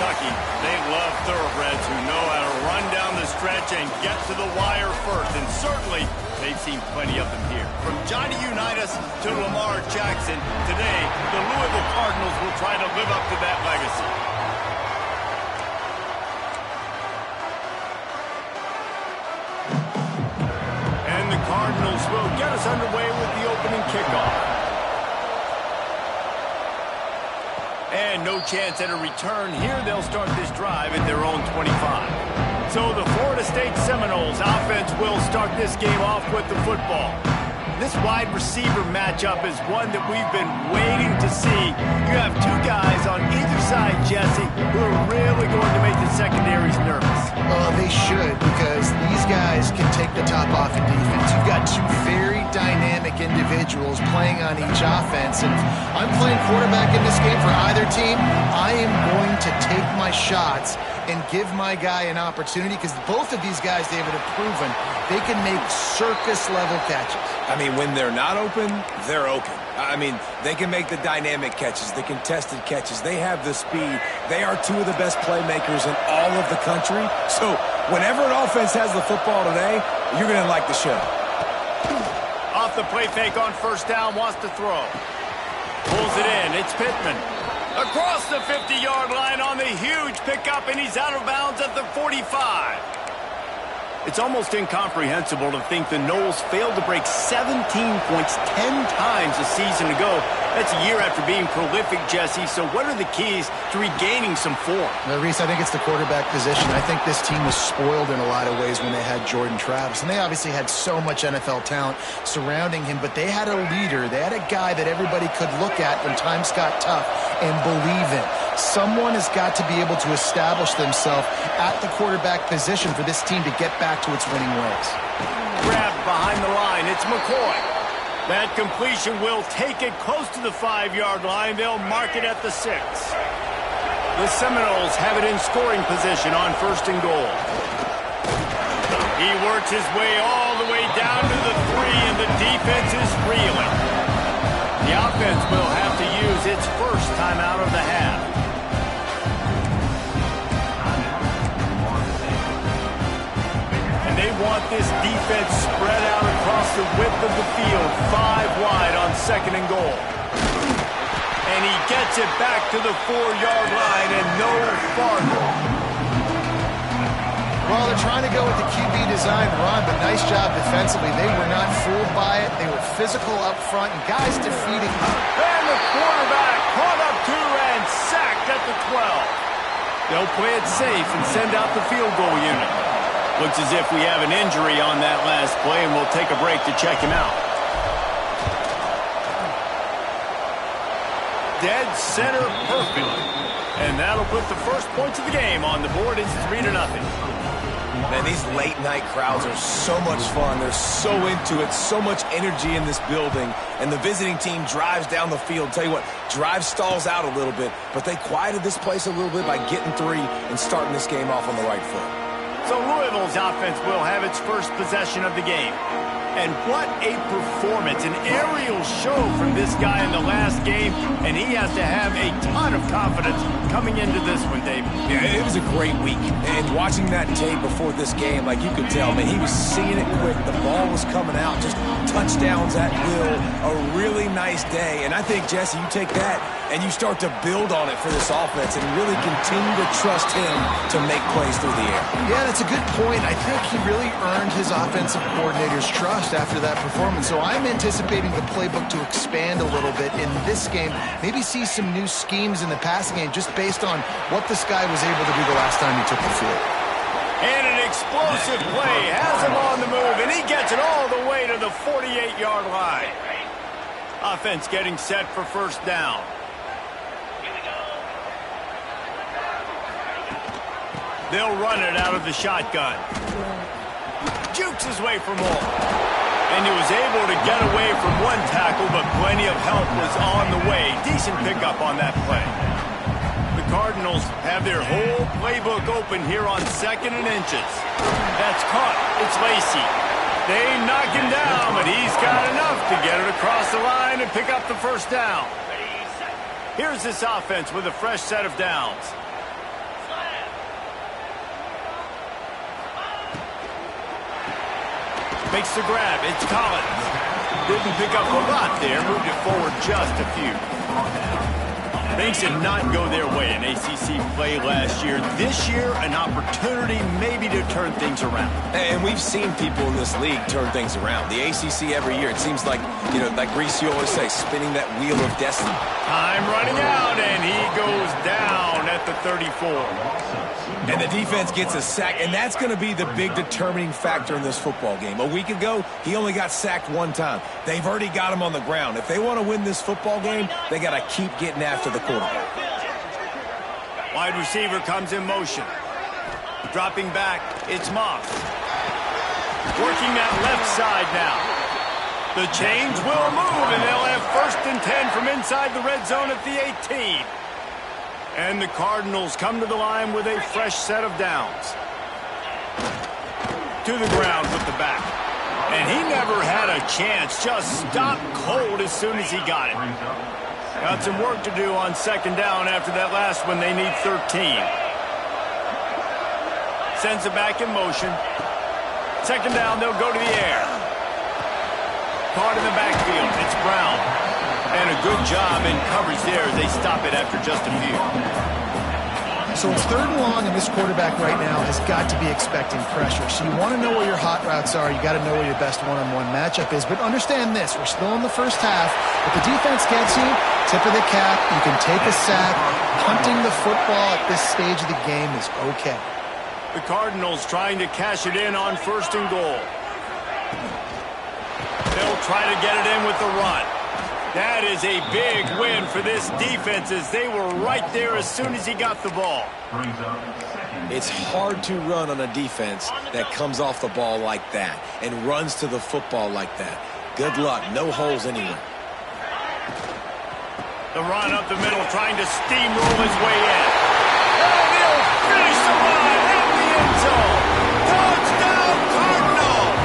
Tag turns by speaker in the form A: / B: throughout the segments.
A: Kentucky, they love thoroughbreds who know how to run down the stretch and get to the wire first. And certainly, they've seen plenty of them here. From Johnny Unitas to Lamar Jackson, today, the Louisville Cardinals will try to live up to that legacy. And the Cardinals will get us underway with the opening kickoff. And no chance at a return here. They'll start this drive at their own 25. So the Florida State Seminoles offense will start this game off with the football. This wide receiver matchup is one that we've been waiting to see. You have two guys on either side, Jesse, who are really going to make the secondaries nervous.
B: Oh, they should, because these guys can take the top off in defense. You've got two very dynamic individuals playing on each offense, and if I'm playing quarterback in this game for either team, I am going to take my shots and give my guy an opportunity, because both of these guys, David, have proven they can make circus-level catches.
C: I mean, when they're not open, they're open. I mean, they can make the dynamic catches, the contested catches. They have the speed. They are two of the best playmakers in all of the country. So whenever an offense has the football today, you're going to like the show.
A: Off the play fake on first down, wants to throw. Pulls it in. It's Pittman. Across the 50-yard line on the huge pickup, and he's out of bounds at the 45. It's almost incomprehensible to think the Noles failed to break 17 points 10 times a season ago. That's a year after being prolific, Jesse. So what are the keys to regaining some form?
B: Reese, I think it's the quarterback position. I think this team was spoiled in a lot of ways when they had Jordan Travis. And they obviously had so much NFL talent surrounding him, but they had a leader. They had a guy that everybody could look at when times got tough and believe in. Someone has got to be able to establish themselves at the quarterback position for this team to get back to its winning ways.
A: Grabbed behind the line. It's McCoy. That completion will take it close to the 5-yard line. They'll mark it at the 6. The Seminoles have it in scoring position on first and goal. He works his way all the way down to the 3, and the defense is reeling. The offense will have to use its first timeout of the half. And they want this defense spread out across the width of the field, 5 wide on second and goal. And he gets it back to the 4-yard line and no farther.
B: Well, they're trying to go with the QB design run, but nice job defensively. They were not fooled by it. They were physical up front, and guys defeating them.
A: And the quarterback caught up to and sacked at the 12. They'll play it safe and send out the field goal unit. Looks as if we have an injury on that last play, and we'll take a break to check him out. Dead center perfect. And that'll put the first points of the game on the board. It's 3-0.
C: Man, these late-night crowds are so much fun. They're so into it, so much energy in this building. And the visiting team drives down the field. Tell you what, drive stalls out a little bit, but they quieted this place a little bit by getting 3 and starting this game off on the right foot.
A: So Louisville's offense will have its first possession of the game. And what a performance, an aerial show from this guy in the last game, and he has to have a ton of confidence coming into this one, David.
C: Yeah, it was a great week, and watching that tape before this game, like you could tell, man, he was seeing it quick, the ball was coming out, just touchdowns at will, a really nice day, and I think, Jesse, you take that and you start to build on it for this offense and really continue to trust him to make plays through the air.
B: Yeah, that's a good point. I think he really earned his offensive coordinator's trust after that performance. So I'm anticipating the playbook to expand a little bit in this game. Maybe see some new schemes in the passing game just based on what this guy was able to do the last time he took the field.
A: And an explosive play has him on the move, and he gets it all the way to the 48-yard line. Offense getting set for first down. They'll run it out of the shotgun. Jukes his way for more. And he was able to get away from one tackle, but plenty of help was on the way. Decent pickup on that play. The Cardinals have their whole playbook open here on 2nd and inches. That's caught. It's Lacey. They knock him down, but he's got enough to get it across the line and pick up the first down. Here's this offense with a fresh set of downs. Makes the grab. It's Collins. Didn't pick up a lot there. Moved it forward just a few. Things did not go their way in ACC play last year. This year, an opportunity maybe to turn things around.
C: And we've seen people in this league turn things around. The ACC every year, it seems like, you know, like Reese, you always say, spinning that wheel of destiny.
A: Time running out, and he goes down at the 34.
C: And the defense gets a sack, and that's going to be the big determining factor in this football game. A week ago, he only got sacked one time. They've already got him on the ground. If they want to win this football game, they got to keep getting after the quarterback.
A: Wide receiver comes in motion. Dropping back, it's Moss. Working that left side now. The chains will move, and they'll have 1st and 10 from inside the red zone at the 18. And the Cardinals come to the line with a fresh set of downs. To the ground with the back. And he never had a chance. Just stopped cold as soon as he got it. Got some work to do on 2nd down after that last one. They need 13. Sends it back in motion. 2nd down, they'll go to the air. Caught in the backfield. It's Brown. And a good job in coverage there as they stop it after just a few.
B: So it's 3rd and long, and this quarterback right now has got to be expecting pressure. So you want to know where your hot routes are. You got to know where your best one-on-one matchup is. But understand this, we're still in the first half. If the defense gets you, tip of the cap, you can take a sack. Punting the football at this stage of the game is okay.
A: The Cardinals trying to cash it in on 1st and goal. They'll try to get it in with the run. That is a big win for this defense as they were right there as soon as he got the ball.
C: It's hard to run on a defense that comes off the ball like that and runs to the football like that. Good luck. No holes anywhere.
A: The run up the middle trying to steamroll his way in. And he'll finish the run at the end zone. Touchdown Cardinals!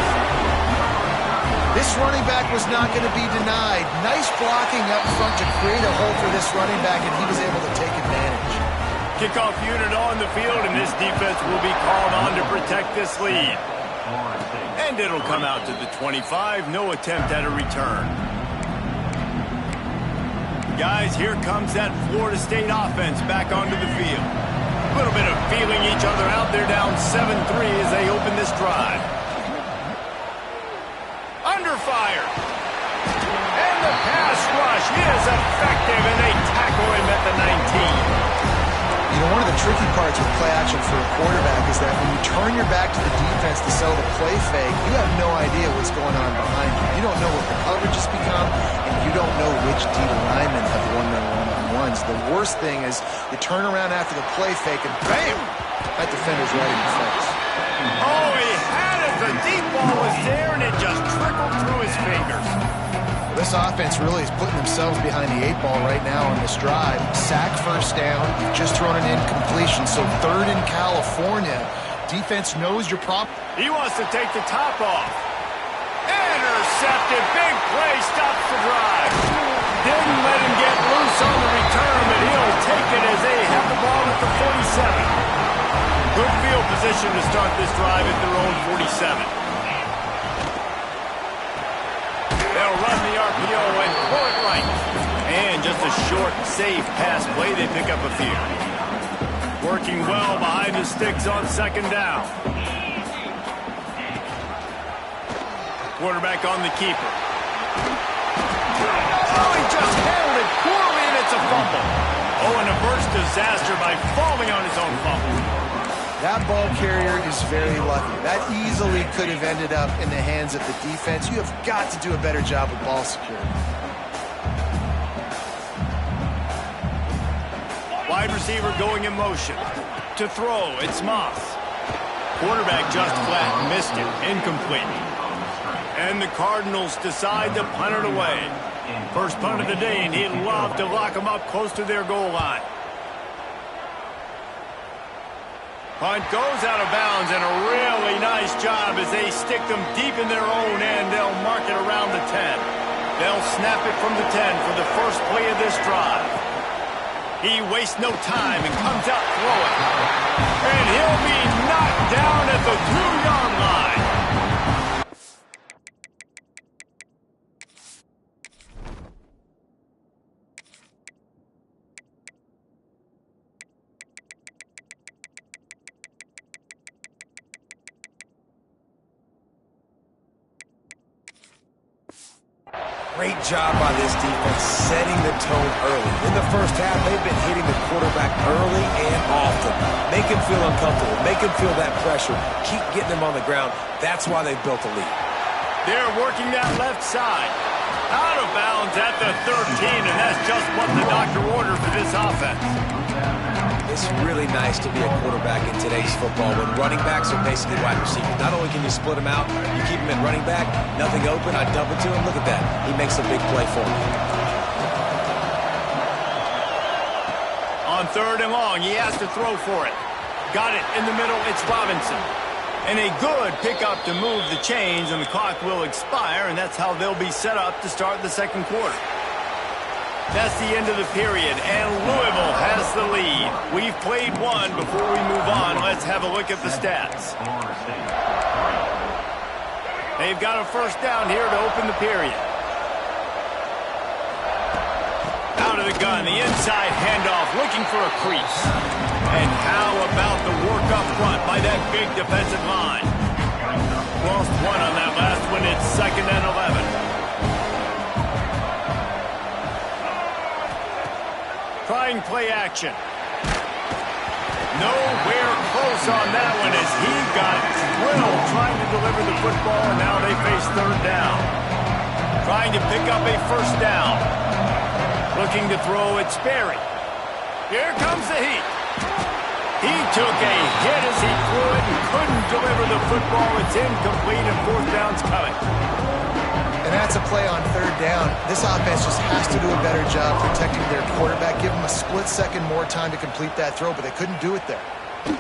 B: This running back was not going to be denied. Nice blocking up front to create a hole for this running back, and he was able to take advantage.
A: Kickoff unit on the field, and this defense will be called on to protect this lead. And it'll come out to the 25. No attempt at a return. Guys, here comes that Florida State offense back onto the field. A little bit of feeling each other out there down 7-3 as they open this drive. Under fire. And the pass rush is effective, and they tackle him at the 19.
B: You know, one of the tricky parts with play action for a quarterback is that when you turn your back to the defense to sell the play fake, you have no idea what's going on behind you. You don't know what the coverage has become, and you don't know which D linemen have won their one-on-ones. The worst thing is you turn around after the play fake, and bam! That defender's right in your face.
A: Oh, he had it. The deep ball was there, and it just trickled through his fingers.
B: This offense really is putting themselves behind the 8 ball right now on this drive. Sack 1st down, just thrown an incompletion, so 3rd in California. Defense knows your prop.
A: He wants to take the top off. Intercepted. Big play stops the drive. Didn't let him get loose on the return, but he'll take it as they have the ball at the 47. Good field position to start this drive at their own 47. They'll run the RPO and pull it right. And just a short, safe pass play. They pick up a few. Working well behind the sticks on 2nd down. Quarterback on the keeper. Oh, he just handled it poorly, and it's a fumble. Oh, and averts disaster by falling on his own fumble.
B: That ball carrier is very lucky. That easily could have ended up in the hands of the defense. You have got to do a better job with ball security.
A: Wide receiver going in motion. To throw, it's Moss. Quarterback just flat missed it. Incomplete. And the Cardinals decide to punt it away. First punt of the day, and he'd love to lock them up close to their goal line. Punt goes out of bounds, and a really nice job as they stick them deep in their own end. They'll mark it around the 10. They'll snap it from the 10 for the first play of this drive. He wastes no time and comes out throwing. And he'll be knocked down at the 2-yard line.
C: Great job by this defense setting the tone early. In the first half, they've been hitting the quarterback early and often. Make him feel uncomfortable. Make him feel that pressure. Keep getting him on the ground. That's why they've built a lead.
A: They're working that left side. Out of bounds at the 13, and that's just what the doctor ordered for this offense.
C: It's really nice to be a quarterback in today's football when running backs are basically wide receivers. Not only can you split them out, you keep them in running back, nothing open, I dump it to him. Look at that. He makes a big play for me.
A: On 3rd and long, he has to throw for it. Got it in the middle, it's Robinson. And a good pickup to move the chains, and the clock will expire, and that's how they'll be set up to start the second quarter. That's the end of the period, and Louisville has the lead. We've played one. Before we move on, let's have a look at the stats. They've got a first down here to open the period. Out of the gun, the inside handoff, looking for a crease. And how about the work up front by that big defensive line? Lost one on that last one. It's 2nd and 11. Trying play action. Nowhere close on that one as he got drilled trying to deliver the football, and now they face 3rd down. Trying to pick up a first down. Looking to throw it, Sperry. Here comes the heat. He took a hit as he threw it and couldn't deliver the football. It's incomplete, and 4th down's coming.
B: And that's a play on 3rd down. This offense just has to do a better job protecting their quarterback. Give him a split second more time to complete that throw, but they couldn't do it there.
A: He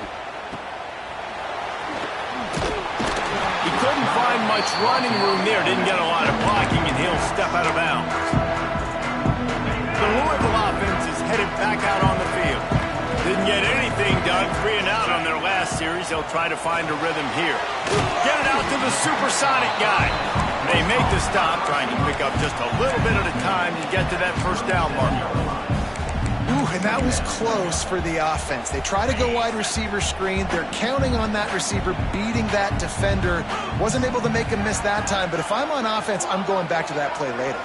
A: couldn't find much running room there. Didn't get a lot of blocking, and he'll step out of bounds. The Louisville offense is headed back out on the field. Didn't get anything done, 3 and out on their last series. They'll try to find a rhythm here. Get it out to the supersonic guy. They make the stop, trying to pick up just a little bit at a time to get to that first down marker.
B: Ooh, and that was close for the offense. They try to go wide receiver screen. They're counting on that receiver beating that defender. Wasn't able to make him miss that time, but if I'm on offense, I'm going back to that play later.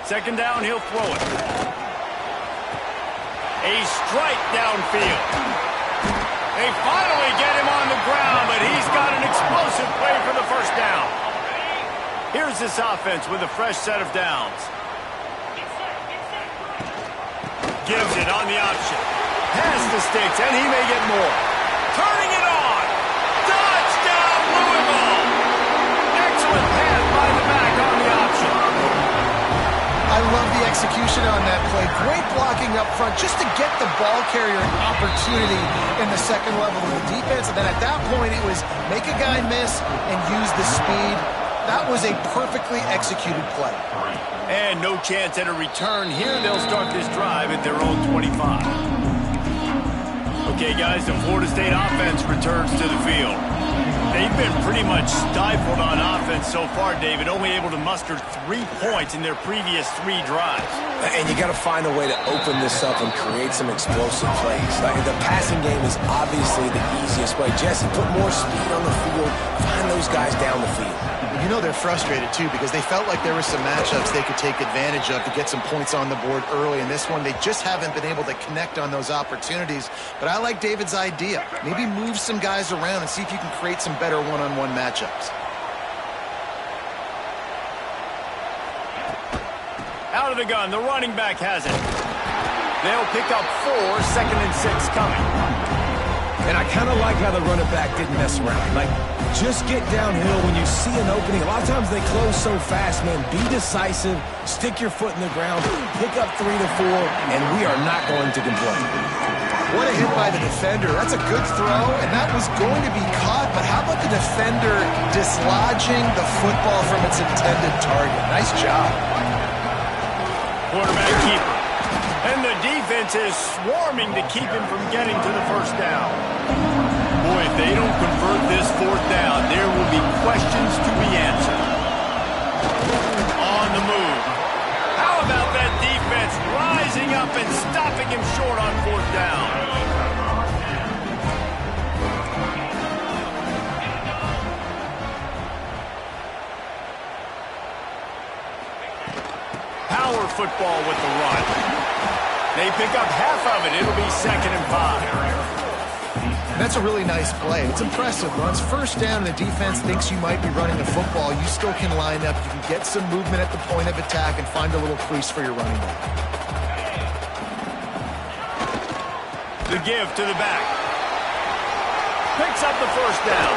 A: 2nd down, he'll throw it. A strike downfield. They finally get him on the ground, but he's got an explosive play for the first down. Here's this offense with a fresh set of downs. Gives it on the option. Pass the sticks, and he may get more. Turning it on. Touchdown, Louisville. Excellent pass by the back on the option.
B: I love the execution on that play. Great blocking up front just to get the ball carrier an opportunity in the second level of the defense. And then at that point, it was make a guy miss and use the speed. That was a perfectly executed play.
A: And no chance at a return here. They'll start this drive at their own 25. Okay, guys, the Florida State offense returns to the field. They've been pretty much stifled on offense so far, David, only able to muster 3 points in their previous 3 drives.
C: And you got to find a way to open this up and create some explosive plays. Like the passing game is obviously the easiest way. Jesse, put more speed on the field. Find those guys down the field.
B: You know they're frustrated, too, because they felt like there were some matchups they could take advantage of to get some points on the board early. In this one, they just haven't been able to connect on those opportunities. But I like David's idea. Maybe move some guys around and see if you can create some better one-on-one matchups.
A: Out of the gun, the running back has it. They'll pick up 4, 2nd and 6 coming.
C: And I kind of like how the running back didn't mess around. Like, just get downhill when you see an opening. A lot of times they close so fast, man. Be decisive, stick your foot in the ground, pick up 3 to 4, and we are not going to complain.
B: What a hit by the defender. That's a good throw, and that was going to be caught, but how about the defender dislodging the football from its intended target? Nice job.
A: Quarterback keeper. And the defense is swarming to keep him from getting to the first down. Boy, if they don't convert this 4th down, there will be questions to be answered. On the move. How about that defense rising up and stopping him short on 4th down? power football with the run. They pick up half of it. It'll be 2nd and 5.
B: That's a really nice play. It's impressive. Once first down and the defense thinks you might be running a football, you still can line up. You can get some movement at the point of attack and find a little crease for your running back.
A: The give to the back. Picks up the first down.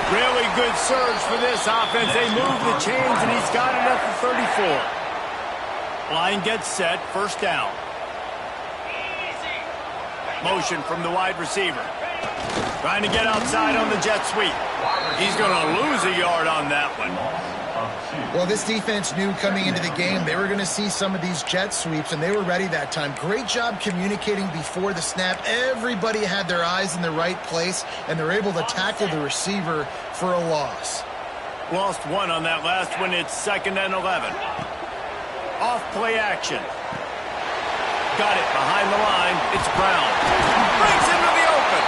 A: Really good surge for this offense. They move the chains, and he's got it at the 34. Line gets set. First down. Motion from the wide receiver. Trying to get outside on the jet sweep. He's going to lose a yard on that one.
B: Well, this defense knew coming into the game they were going to see some of these jet sweeps, and they were ready that time. Great job communicating before the snap. Everybody had their eyes in the right place, and they're able to tackle the receiver for a loss.
A: Lost one on that last one. It's 2nd and 11. Off play action. Got it behind the line. It's Brown. Breaks into the open.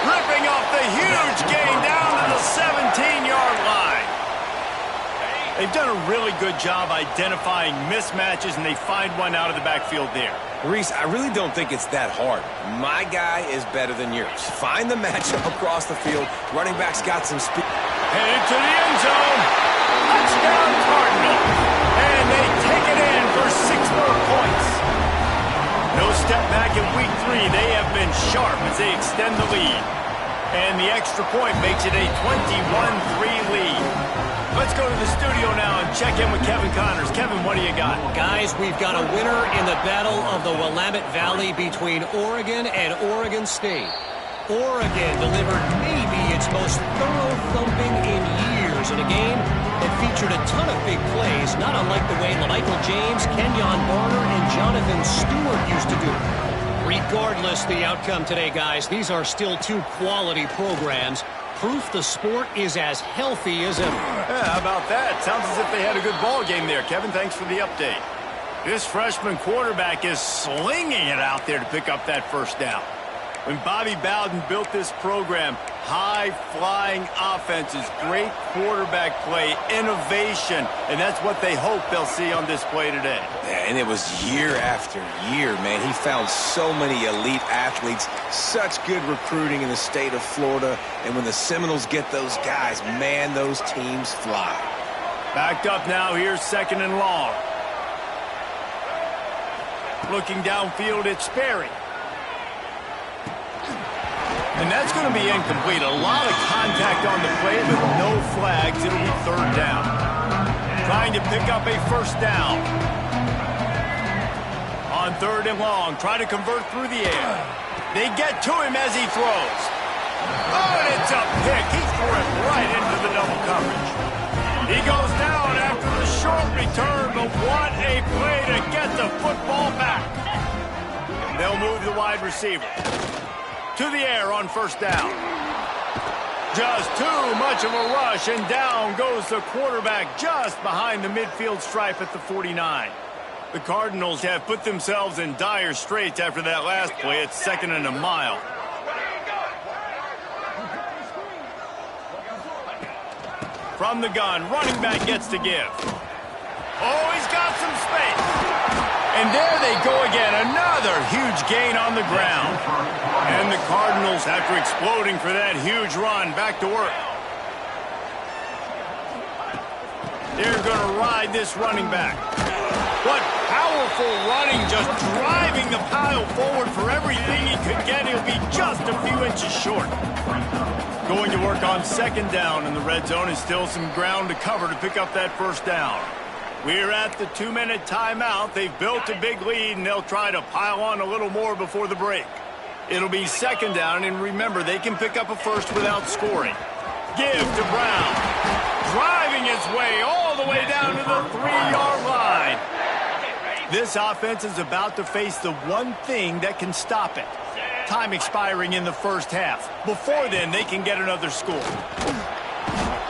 A: Ripping off the huge gain down to the 17-yard line. They've done a really good job identifying mismatches, and they find one out of the backfield there.
C: Reese, I really don't think it's that hard. My guy is better than yours. Find the matchup across the field. Running back's got some speed.
A: Headed to the end zone. Touchdown Cardinals. And they take it in for 6 more points. No step back in week 3. They have been sharp as they extend the lead. And the extra point makes it a 21-3 lead. Let's go to the studio now and check in with Kevin Connors. Kevin, what do you got?
D: Guys, we've got a winner in the battle of the Willamette Valley between Oregon and Oregon State. Oregon delivered maybe its most thorough thumping in years in a game that featured a ton of big plays, not unlike the way Michael James, Kenyon Barner, and Jonathan Stewart used to do. Regardless the outcome today, guys, these are still 2 quality programs. Proof the sport is as healthy as ever.
A: Yeah, how about that? Sounds as if they had a good ball game there. Kevin, thanks for the update. This freshman quarterback is slinging it out there to pick up that first down. When Bobby Bowden built this program, high-flying offenses, great quarterback play, innovation, and that's what they hope they'll see on display today.
C: Yeah, and it was year after year, man. He found so many elite athletes, such good recruiting in the state of Florida, and when the Seminoles get those guys, man, those teams fly.
A: Backed up now, here's 2nd and long. Looking downfield, it's Sperry. And that's going to be incomplete. A lot of contact on the play, but no flags. It'll be 3rd down. Trying to pick up a first down. On 3rd and long, try to convert through the air. They get to him as he throws. Oh, and it's a pick. He threw it right into the double coverage. He goes down after the short return, but what a play to get the football back. They'll move the wide receiver to the air on first down. Just too much of a rush, and down goes the quarterback just behind the midfield stripe at the 49. The Cardinals have put themselves in dire straits after that last play. It's 2nd and a mile. From the gun, running back gets to give. Oh, he's got some space. And there they go again, another huge gain on the ground. And the Cardinals, after exploding for that huge run, back to work. They're going to ride this running back. What powerful running, just driving the pile forward for everything he could get. He'll be just a few inches short. Going to work on 2nd down in the red zone, and still some ground to cover to pick up that first down. We're at the 2-minute timeout. They've built a big lead, and they'll try to pile on a little more before the break. It'll be 2nd down, and remember, they can pick up a first without scoring. Give to Brown. Driving his way all the way down to the 3-yard line. This offense is about to face the one thing that can stop it. Time expiring in the first half. Before then, they can get another score.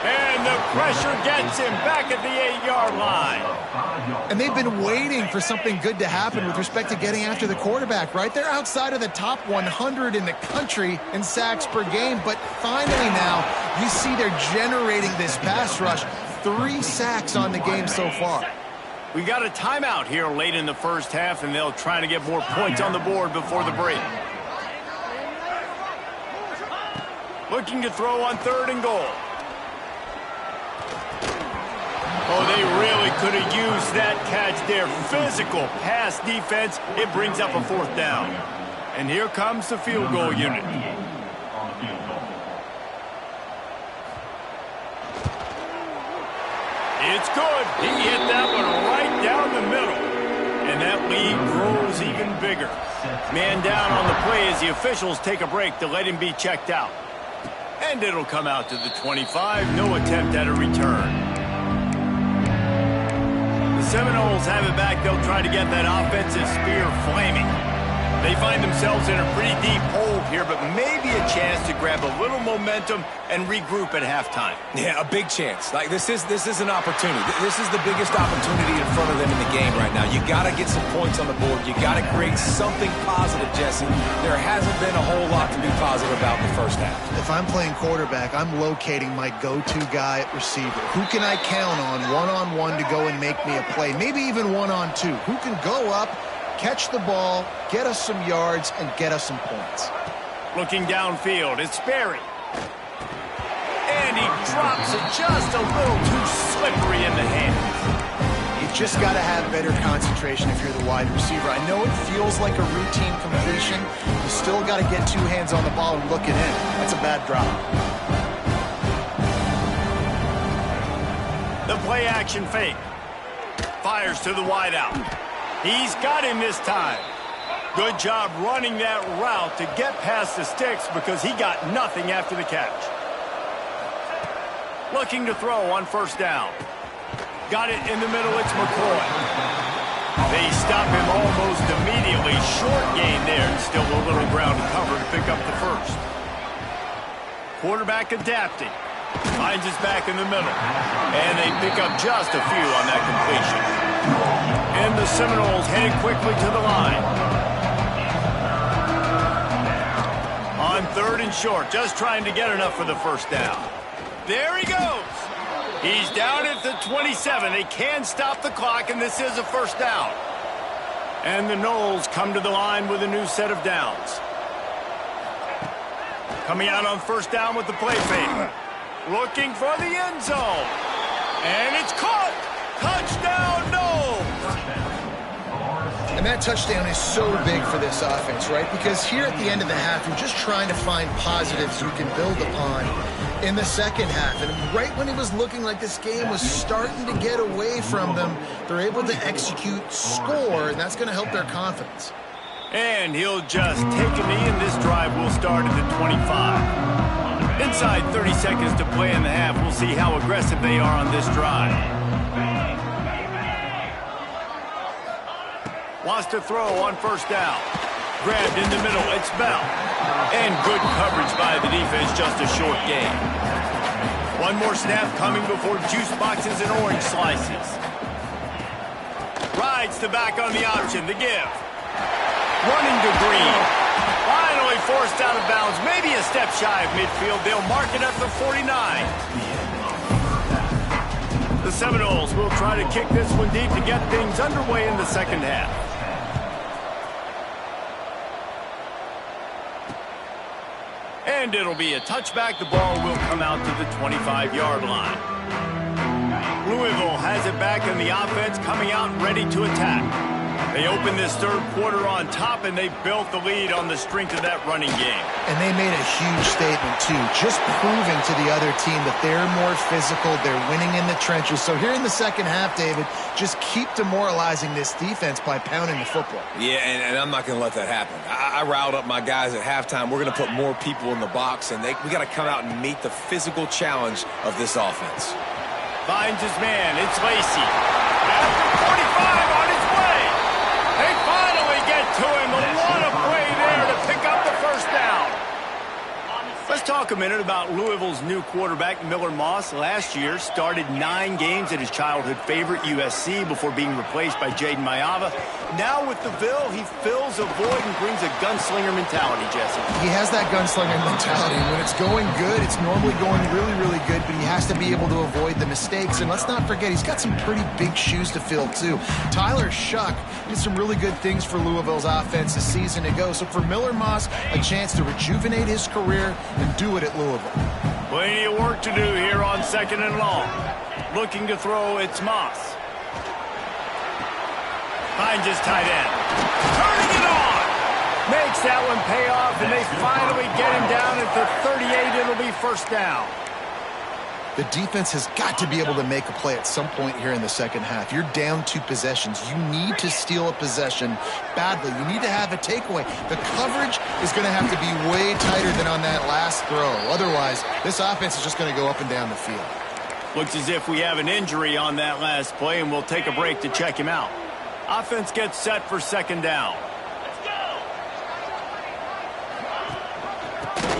A: And the pressure gets him back at the 8-yard line.
B: And they've been waiting for something good to happen with respect to getting after the quarterback, right? They're outside of the top 100 in the country in sacks per game, but finally now you see they're generating this pass rush. 3 sacks on the game so far.
A: We got a timeout here late in the first half, and they'll try to get more points on the board before the break. Looking to throw on 3rd and goal. Oh, they really could have used that catch there. Physical pass defense. It brings up a 4th down. And here comes the field goal unit. It's good. He hit that one right down the middle. And that lead grows even bigger. Man down on the play as the officials take a break to let him be checked out. And it'll come out to the 25. No attempt at a return. The Seminoles have it back. They'll try to get that offensive spear flaming. They find themselves in a pretty deep hole here, but maybe a chance to grab a little momentum and regroup at halftime.
C: Yeah, a big chance. Like this is an opportunity. This is the biggest opportunity in front of them in the game right now. You got to get some points on the board. You got to create something positive, Jesse. There hasn't been a whole lot to be positive about in the first half.
B: If I'm playing quarterback, I'm locating my go-to guy at receiver. Who can I count on one-on-one to go and make me a play? Maybe even one-on-two. Who can go up, catch the ball, get us some yards, and get us some points.
A: Looking downfield, it's Sperry. And he drops it just a little too slippery in the hands.
B: You just got to have better concentration if you're the wide receiver. I know it feels like a routine completion. You still got to get 2 hands on the ball and look it in. That's a bad drop.
A: The play action fake. Fires to the wideout. He's got him this time. Good job running that route to get past the sticks because he got nothing after the catch. Looking to throw on 1st down. Got it in the middle, it's McCoy. They stop him almost immediately. Short gain there, still a little ground to cover to pick up the 1st. Quarterback adapting. Finds his back in the middle. And they pick up just a few on that completion. And the Seminoles head quickly to the line. On 3rd and short, just trying to get enough for the 1st down. There he goes. He's down at the 27. They can stop the clock, and this is a 1st down. And the Noles come to the line with a new set of downs. Coming out on 1st down with the play fake. Looking for the end zone. And it's caught. Touchdown, Noles.
B: And that touchdown is so big for this offense, right? Because here at the end of the half, you're just trying to find positives you can build upon in the second half. And right when it was looking like this game was starting to get away from them, they're able to execute, score, and that's going to help their confidence.
A: And he'll just take a knee, and this drive will start at the 25. Inside 30 seconds to play in the half. We'll see how aggressive they are on this drive. Wants to throw on 1st down. Grabbed in the middle, it's Bell. And good coverage by the defense, just a short gain. One more snap coming before juice boxes and orange slices. Rides the back on the option, the give. Running to Green. Finally forced out of bounds, maybe a step shy of midfield. They'll mark it at the 49. The Seminoles will try to kick this one deep to get things underway in the second half. And it'll be a touchback. The ball will come out to the 25-yard line. Louisville has it back in the offense, coming out ready to attack. They opened this 3rd quarter on top, and they built the lead on the strength of that running game.
B: And they made a huge statement, too, just proving to the other team that they're more physical, they're winning in the trenches. So here in the second half, David, just keep demoralizing this defense by pounding the football.
C: Yeah, and I'm not going to let that happen. I riled up my guys at halftime. We're going to put more people in the box, and we got to come out and meet the physical challenge of this offense.
A: Finds his man. It's Lacey. After 45 on his way. They finally get to him. What a play there to pick up the 1st down. Let's talk a minute about Louisville's new quarterback, Miller Moss. Last year, started 9 games at his childhood favorite, USC, before being replaced by Jaden Mayava. Now with the Ville, he fills a void and brings a gunslinger mentality, Jesse.
B: He has that gunslinger mentality. When it's going good, it's normally going really, really good, but he has to be able to avoid the mistakes. And let's not forget, he's got some pretty big shoes to fill, too. Tyler Shuck did some really good things for Louisville's offense a season ago. So for Miller Moss, a chance to rejuvenate his career and do it at Louisville.
A: Plenty of work to do here on 2nd and long. Looking to throw, it's Moss. Finds his tight end. Turning it on! Makes that one pay off, and they finally get him down at the 38. It'll be first down.
B: The defense has got to be able to make a play at some point here in the second half. You're down 2 possessions. You need to steal a possession badly. You need to have a takeaway. The coverage is going to have to be way tighter than on that last throw. Otherwise, this offense is just going to go up and down the field.
A: Looks as if we have an injury on that last play, and we'll take a break to check him out. Offense gets set for 2nd down. Let's go!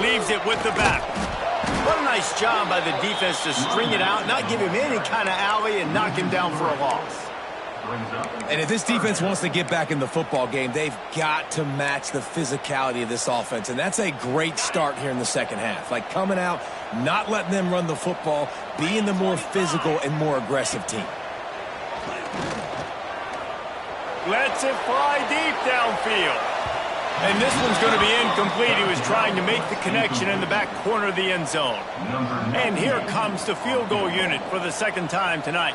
A: Leaves it with the back. What a nice job by the defense to string it out, not give him any kind of alley, and knock him down for a loss.
C: And if this defense wants to get back in the football game, they've got to match the physicality of this offense. And that's a great start here in the second half. Like coming out, not letting them run the football, being the more physical and more aggressive team.
A: Lets it fly deep downfield. And this one's going to be incomplete. He was trying to make the connection in the back corner of the end zone. And here comes the field goal unit for the 2nd time tonight.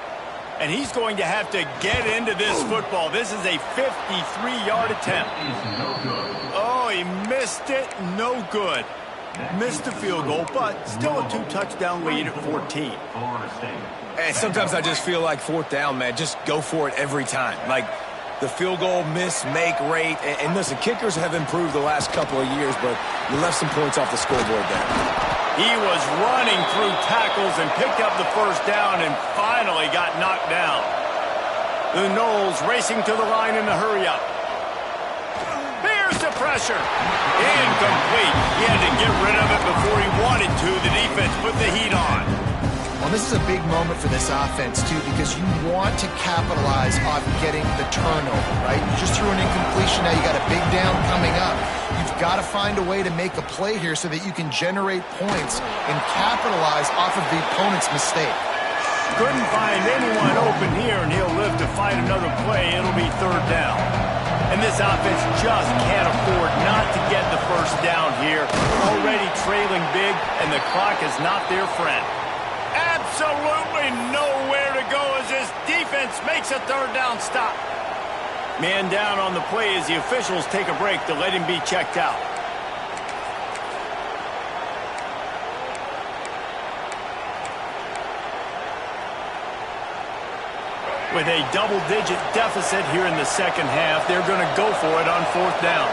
A: And he's going to have to get into this football. This is a 53-yard attempt. Oh, he missed it. No good. Missed the field goal, but still a 2-touchdown lead at 14.
C: And sometimes I just feel like 4th down, man. Just go for it every time. Like, the field goal miss, make rate. And listen, kickers have improved the last couple of years, but you left some points off the scoreboard there.
A: He was running through tackles and picked up the first down and finally got knocked down. The Noles racing to the line in a hurry-up. Here's the pressure. Incomplete. He had to get rid of it before he wanted to. The defense put the heat on.
B: Well, this is a big moment for this offense, too, because you want to capitalize on getting the turnover, right? You just threw an incompletion. Now you got a big down coming up. You've got to find a way to make a play here so that you can generate points and capitalize off of the opponent's mistake.
A: Couldn't find anyone open here, and he'll live to fight another play. It'll be 3rd down. And this offense just can't afford not to get the first down here. Already trailing big, and the clock is not their friend. Absolutely nowhere to go as this defense makes a 3rd down stop. Man down on the play as the officials take a break to let him be checked out. With a double-digit deficit here in the second half, they're going to go for it on 4th down.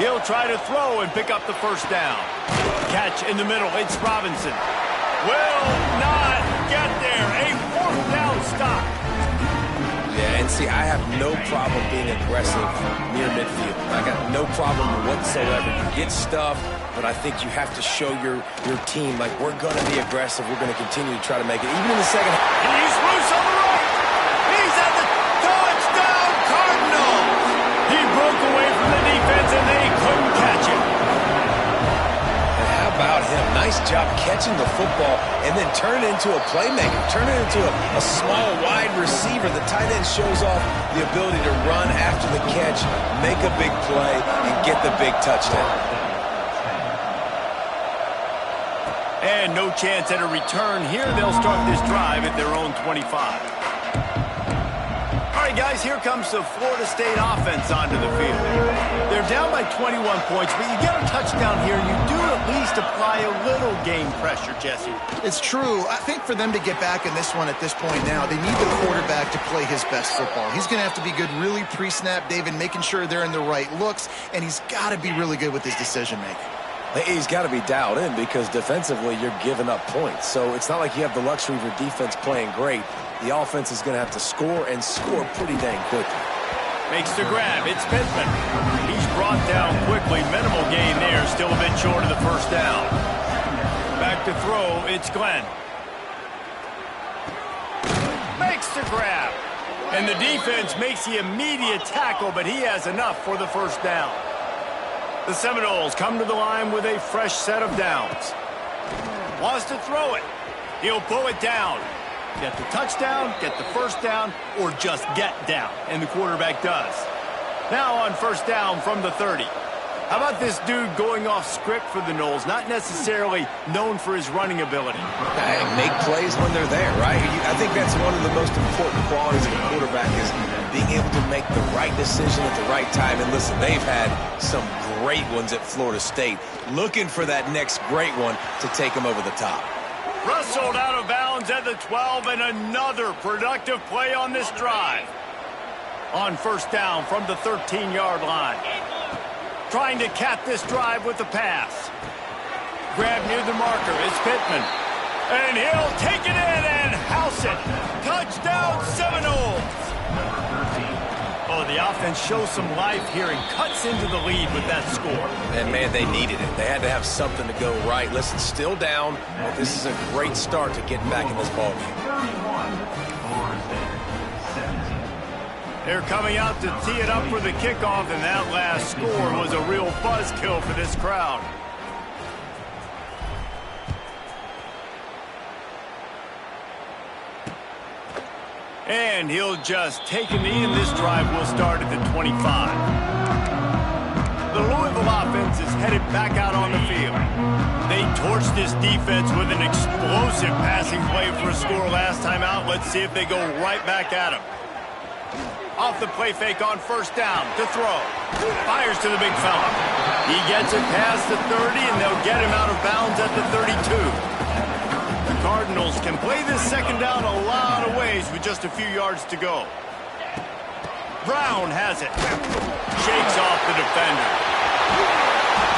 A: He'll try to throw and pick up the first down. Catch in the middle. It's Robinson. Will not get there. A 4th down stop.
C: Yeah, and see, I have no problem being aggressive near midfield. I got no problem whatsoever. You get stuff, but I think you have to show your team, like, we're going to be aggressive. We're going to continue to try to make it. Even in the second half.
A: He's loose on the right. He's at the touchdown, Cardinals. He broke away from the defense, and they couldn't catch him.
C: About him. Nice job catching the football and then turn it into a playmaker. Turn it into a small, wide receiver. The tight end shows off the ability to run after the catch, make a big play, and get the big touchdown.
A: And no chance at a return here. They'll start this drive at their own 25. All right, guys, here comes the Florida State offense onto the field. They're down by 21 points, but you get a touchdown here, you do at least apply a little game pressure, Jesse.
B: It's true. I think for them to get back in this one at this point now, they need the quarterback to play his best football. He's going to have to be good really pre-snap, David, making sure they're in the right looks, and he's got to be really good with his decision-making.
C: He's got to be dialed in because defensively you're giving up points. So it's not like you have the luxury of your defense playing great. The offense is going to have to score and score pretty dang quickly.
A: Makes the grab. It's Pittman. He's brought brought down quickly. Minimal gain there, still a bit short of the first down. Back to throw, it's Glenn. Makes the grab. And the defense makes the immediate tackle, but he has enough for the first down. The Seminoles come to the line with a fresh set of downs. Wants to throw it. He'll pull it down. Get the touchdown, get the first down, or just get down. And the quarterback does. Now on first down from the 30. How about this dude going off script for the Noles? Not necessarily known for his running ability.
C: Hey, make plays when they're there, right? I think that's one of the most important qualities of a quarterback is being able to make the right decision at the right time. And listen, they've had some great ones at Florida State. Looking for that next great one to take them over the top.
A: Wrestled out of bounds at the 12, and another productive play on this drive. On first down from the 13-yard line. Trying to cap this drive with the pass. Grab near the marker. It's Pittman. And he'll take it in and house it. Touchdown Seminoles. Oh, the offense shows some life here and cuts into the lead with that score.
C: And, man, they needed it. They had to have something to go right. Listen, still down, but this is a great start to getting back in this ballgame.
A: They're coming out to tee it up for the kickoff, and that last score was a real buzzkill for this crowd. And he'll just take a knee, and this drive will start at the 25. The Louisville offense is headed back out on the field. They torched this defense with an explosive passing play for a score last time out. Let's see if they go right back at him. Off the play fake on first down to throw. Fires to the big fella. He gets it past the 30, and they'll get him out of bounds at the 32. The Cardinals can play this second down a lot of ways with just a few yards to go. Brown has it. Shakes off the defender.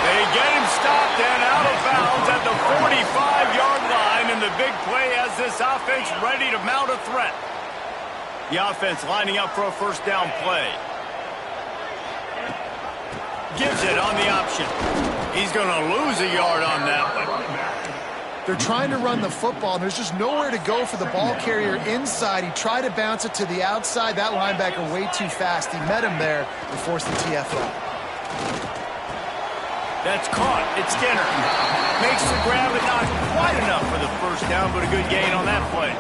A: They get him stopped and out of bounds at the 45-yard line, and the big play has this offense ready to mount a threat. The offense lining up for a first down play. Gives it on the option. He's going to lose a yard on that one.
B: They're trying to run the football, and there's just nowhere to go for the ball carrier inside. He tried to bounce it to the outside. That linebacker way too fast. He met him there and forced the TFL.
A: That's caught. It's Skinner. Makes the grab, but not quite enough for the first down, but a good gain on that play.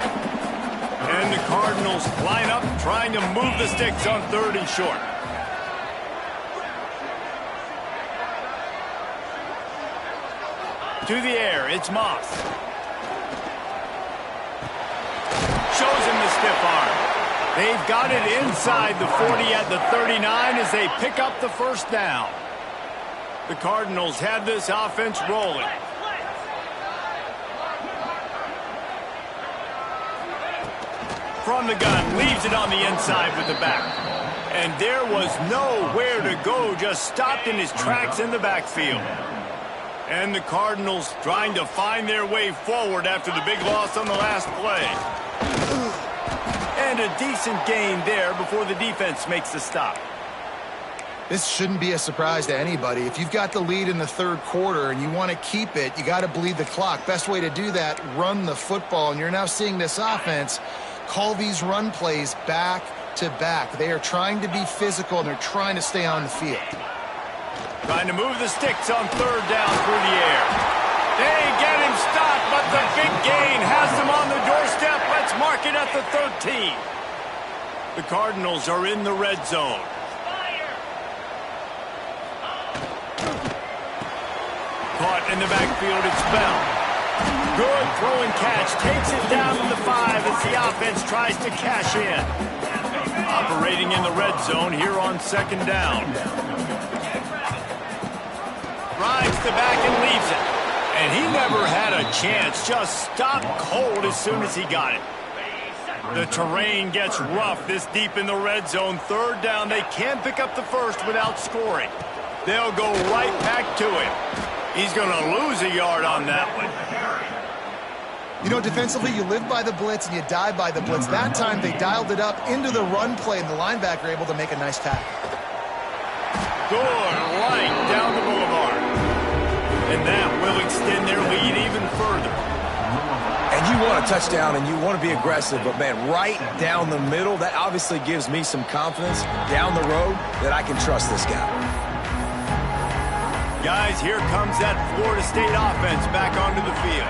A: And the Cardinals line up, trying to move the sticks on third and short. To the air, it's Moss. Shows him the stiff arm. They've got it inside the 40 at the 39 as they pick up the first down. The Cardinals have this offense rolling. From the gun, leaves it on the inside with the back. And there was nowhere to go, just stopped in his tracks in the backfield. And the Cardinals trying to find their way forward after the big loss on the last play. And a decent gain there before the defense makes the stop.
B: This shouldn't be a surprise to anybody. If you've got the lead in the third quarter and you want to keep it, you got to bleed the clock. Best way to do that, run the football. And you're now seeing this offense call these run plays back to back. They are trying to be physical, and they're trying to stay on the field.
A: Trying to move the sticks on third down through the air. They get him stopped, but the big gain has them on the doorstep. Let's mark it at the 13. The Cardinals are in the red zone. Caught in the backfield, it's Bell. Good throw and catch. Takes it down to the 5 as the offense tries to cash in. Operating in the red zone here on second down. Drives the back and leaves it. And he never had a chance. Just stopped cold as soon as he got it. The terrain gets rough this deep in the red zone. Third down, they can't pick up the first without scoring. They'll go right back to him. He's going to lose a yard on that one.
B: You know, defensively, you live by the blitz and you die by the blitz. That time, they dialed it up into the run play, and the linebacker able to make a nice tackle.
A: Good right down the boulevard. And that will extend their lead even further.
C: And you want a touchdown and you want to be aggressive, but, man, right down the middle, that obviously gives me some confidence down the road that I can trust this guy.
A: Guys, here comes that Florida State offense back onto the field.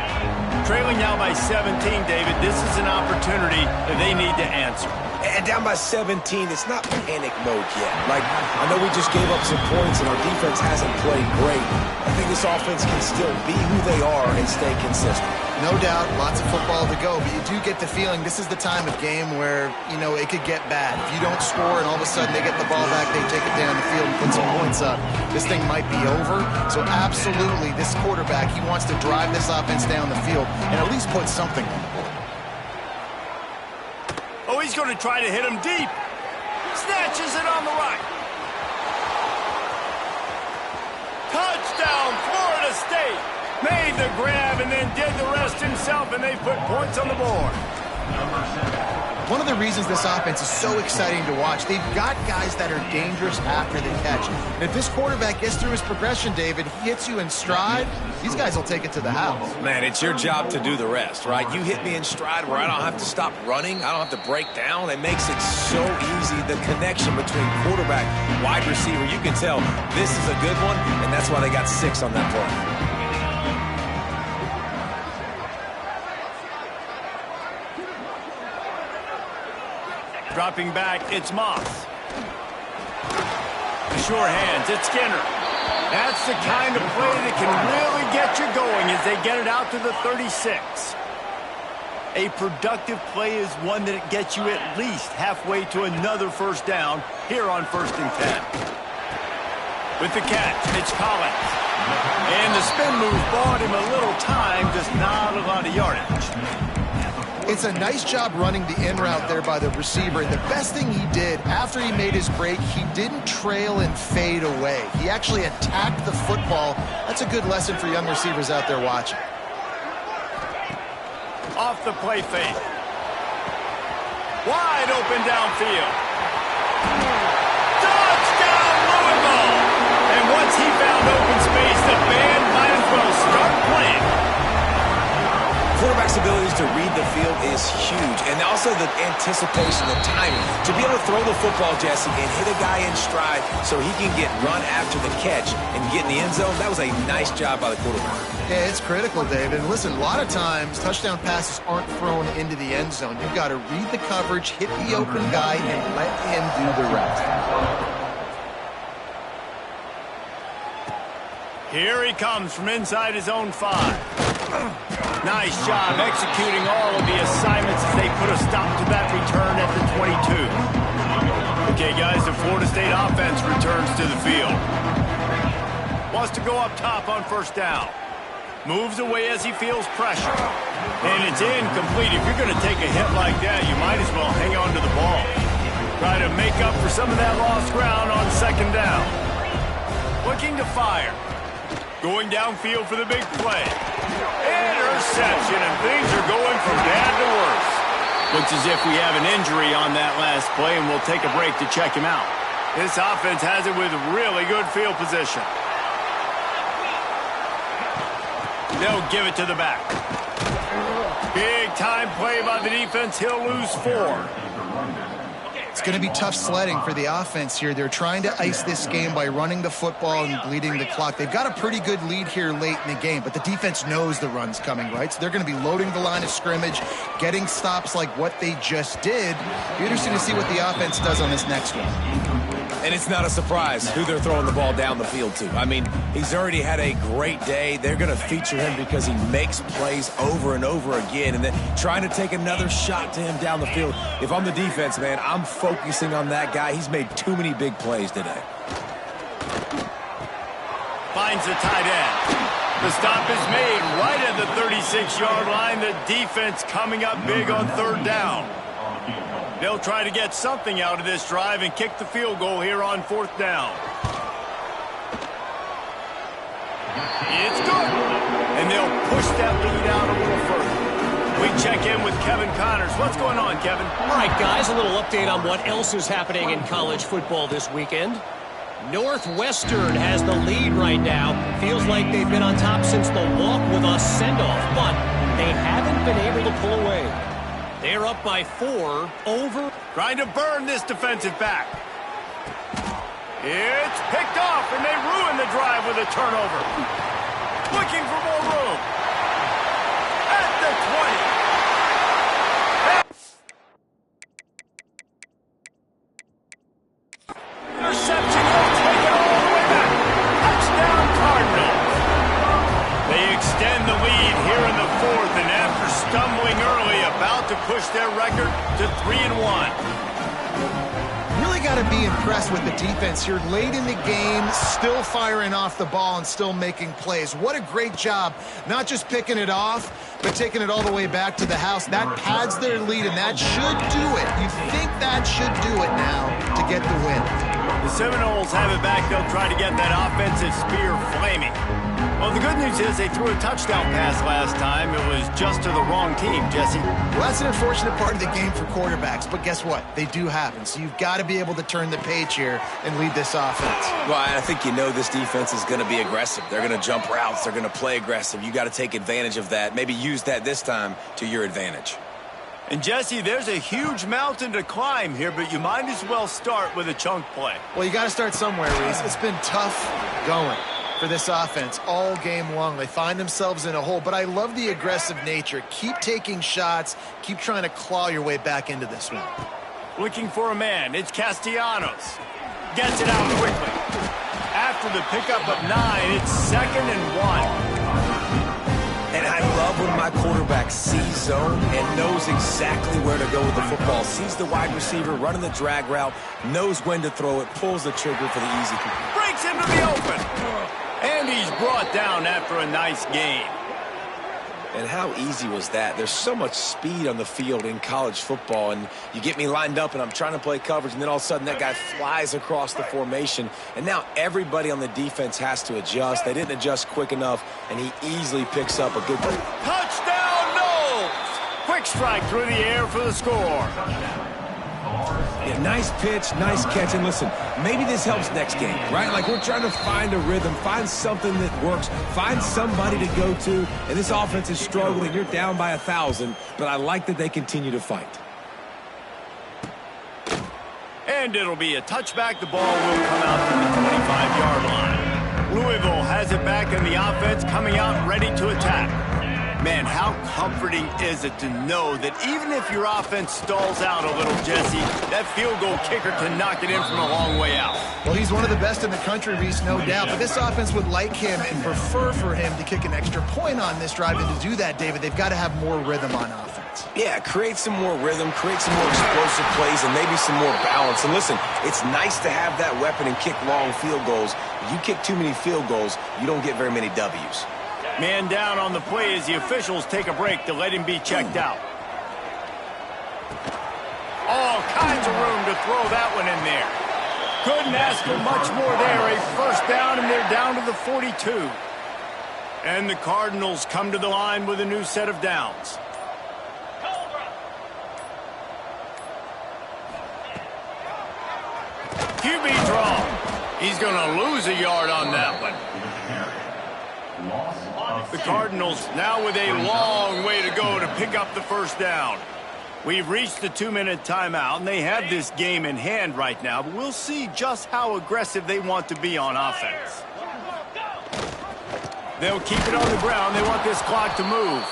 A: Trailing now by 17, David. This is an opportunity that they need to answer.
C: And down by 17, it's not panic mode yet. Like, I know we just gave up some points and our defense hasn't played great. I think this offense can still be who they are and stay consistent.
B: No doubt, lots of football to go, but you do get the feeling this is the time of game where, you know, it could get bad. If you don't score and all of a sudden they get the ball back, they take it down the field and put some points up, this thing might be over. So absolutely, this quarterback, he wants to drive this offense down the field and at least put something on the board.
A: Oh, he's going to try to hit him deep. Snatches it on the right. Touchdown, Florida State. Made the grab and then did the rest himself, and they put points on the board.
B: One of the reasons this offense is so exciting to watch, they've got guys that are dangerous after the catch. And if this quarterback gets through his progression, David, he hits you in stride, these guys will take it to the house.
C: Man, it's your job to do the rest, right? You hit me in stride where I don't have to stop running. I don't have to break down. It makes it so easy, the connection between quarterback, wide receiver. You can tell this is a good one, and that's why they got 6 on that play.
A: Dropping back, it's Moss. Sure hands, it's Skinner. That's the kind of play that can really get you going as they get it out to the 36. A productive play is one that gets you at least halfway to another first down here on 1st and 10. With the catch, it's Collins. And the spin move bought him a little time, just not a lot of yardage.
B: It's a nice job running the in route there by the receiver. And the best thing he did after he made his break, he didn't trail and fade away. He actually attacked the football. That's a good lesson for young receivers out there watching.
A: Off the play fake. Wide open downfield. Touchdown, Louisville! And once he found open space, the band might as well start playing.
C: Quarterback's abilities to read the field is huge, and also the anticipation, the timing. To be able to throw the football, Jesse, and hit a guy in stride so he can get run after the catch and get in the end zone, that was a nice job by the quarterback.
B: Yeah, it's critical, David. And listen, a lot of times touchdown passes aren't thrown into the end zone. You've got to read the coverage, hit the open guy, and let him do the rest.
A: Here he comes from inside his own 5. Nice job executing all of the assignments as they put a stop to that return at the 22. Okay, guys, the Florida State offense returns to the field. Wants to go up top on 1st down. Moves away as he feels pressure. And it's incomplete. If you're going to take a hit like that, you might as well hang on to the ball. Try to make up for some of that lost ground on 2nd down. Looking to fire. Going downfield for the big play. Interception, and things are going from bad to worse. Looks as if we have an injury on that last play, and we'll take a break to check him out. This offense has it with really good field position. They'll give it to the back. Big time play by the defense. He'll lose 4.
B: It's going to be tough sledding for the offense here. They're trying to ice this game by running the football and bleeding the clock. They've got a pretty good lead here late in the game, but the defense knows the run's coming, right? So they're going to be loading the line of scrimmage, getting stops like what they just did. Be interesting to see what the offense does on this next one.
C: And it's not a surprise who they're throwing the ball down the field to. I mean, he's already had a great day. They're going to feature him because he makes plays over and over again. And then trying to take another shot to him down the field. If I'm the defense, man, I'm focusing on that guy. He's made too many big plays today.
A: Finds the tight end. The stop is made right at the 36-yard line. The defense coming up big on 3rd down. They'll try to get something out of this drive and kick the field goal here on 4th down. It's good. And they'll push that lead out a little further. We check in with Kevin Connors. What's going on, Kevin?
D: All right, guys, a little update on what else is happening in college football this weekend. Northwestern has the lead right now. Feels like they've been on top since the walk with a send-off, but they haven't been able to pull away. They're up by 4 over.
A: Trying to burn this defensive back. It's picked off, and they ruin the drive with a turnover. Looking for more room. At the 20. Interception, he'll take it all the way back. Touchdown, Cardinals. They extend the lead here in the 4th, and after stumbling early, about to push their record to 3-1.
B: Really got to be impressed with the defense here late in the game, still firing off the ball and still making plays. What a great job, not just picking it off, but taking it all the way back to the house. That pads their lead, and that should do it. You think that should do it now to get the win.
A: The Seminoles have it back. They'll try to get that offensive spear flaming. Well, the good news is they threw a touchdown pass last time. It was just to the wrong team, Jesse.
B: Well, that's an unfortunate part of the game for quarterbacks, but guess what? They do happen. So you've got to be able to turn the page here and lead this offense.
C: Well, I think you know this defense is going to be aggressive. They're going to jump routes. They're going to play aggressive. You got to take advantage of that. Maybe use that this time to your advantage.
A: And, Jesse, there's a huge mountain to climb here, but you might as well start with a chunk play.
B: Well, you got to start somewhere, Reese. It's been tough going for this offense all game long. They find themselves in a hole, but I love the aggressive nature. Keep taking shots. Keep trying to claw your way back into this one.
A: Looking for a man. It's Castellanos. Gets it out quickly. After the pickup of 9, it's 2nd and 1.
C: And I love when my quarterback sees zone and knows exactly where to go with the football. Sees the wide receiver running the drag route, knows when to throw it, pulls the trigger for the easy.
A: Breaks him to the open. And he's brought down after a nice game.
C: And how easy was that? There's so much speed on the field in college football, and you get me lined up, and I'm trying to play coverage, and then all of a sudden that guy flies across the formation, and now everybody on the defense has to adjust. They didn't adjust quick enough, and he easily picks up a good play.
A: Touchdown, Knowles! Quick strike through the air for the score.
C: Yeah, nice pitch, nice catch, and listen, maybe this helps next game, right? Like we're trying to find a rhythm, find something that works, find somebody to go to, and this offense is struggling. You're down by 1,000, but I like that they continue to fight.
A: And it'll be a touchback. The ball will come out to the 25-yard line. Louisville has it back in the offense, coming out ready to attack. Man, how comforting is it to know that even if your offense stalls out a little, Jesse, that field goal kicker can knock it in from a long way out.
B: Well, he's one of the best in the country, Reese, no doubt. But this offense would like him and prefer for him to kick an extra point on this drive. And to do that, David, they've got to have more rhythm on offense.
C: Yeah, create some more rhythm, create some more explosive plays, and maybe some more balance. And listen, it's nice to have that weapon and kick long field goals. If you kick too many field goals, you don't get very many W's.
A: Man down on the play as the officials take a break to let him be checked out. All kinds of room to throw that one in there. Couldn't ask for much more there. A first down, and they're down to the 42. And the Cardinals come to the line with a new set of downs. QB draw. He's going to lose a yard on that one. The Cardinals now with a long way to go to pick up the first down. We've reached the 2-minute timeout, and they have this game in hand right now, but we'll see just how aggressive they want to be on offense. They'll keep it on the ground. They want this clock to move.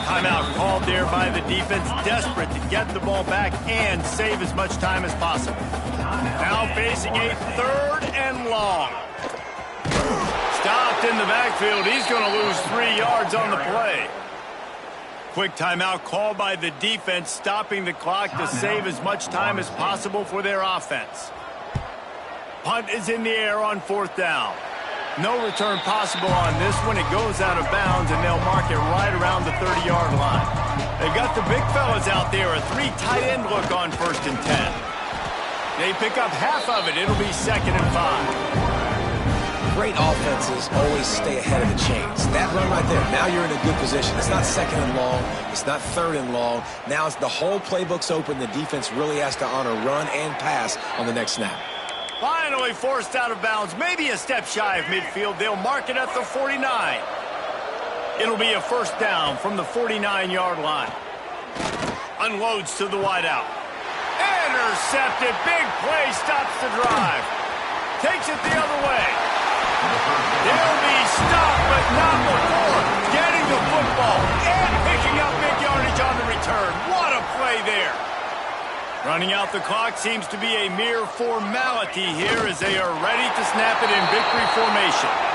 A: Timeout called there by the defense, desperate to get the ball back and save as much time as possible. Now facing a 3rd and long. Stopped in the backfield. He's going to lose 3 yards on the play. Quick timeout called by the defense, stopping the clock to save as much time as possible for their offense. Punt is in the air on 4th down. No return possible on this one. It goes out of bounds, and they'll mark it right around the 30-yard line. They've got the big fellas out there, a 3 tight end look on 1st and 10. They pick up half of it. It'll be 2nd and 5.
C: Great offenses always stay ahead of the chains. That run right there, now you're in a good position. It's not 2nd and long. It's not 3rd and long. Now it's the whole playbook's open. The defense really has to honor run and pass on the next snap.
A: Finally forced out of bounds, maybe a step shy of midfield. They'll mark it at the 49. It'll be a first down from the 49-yard line. Unloads to the wideout. Intercepted. Big play stops the drive. Takes it the other way. They'll be stopped, but not before getting the football and picking up big yardage on the return. What a play there. Running out the clock seems to be a mere formality here as they are ready to snap it in victory formation.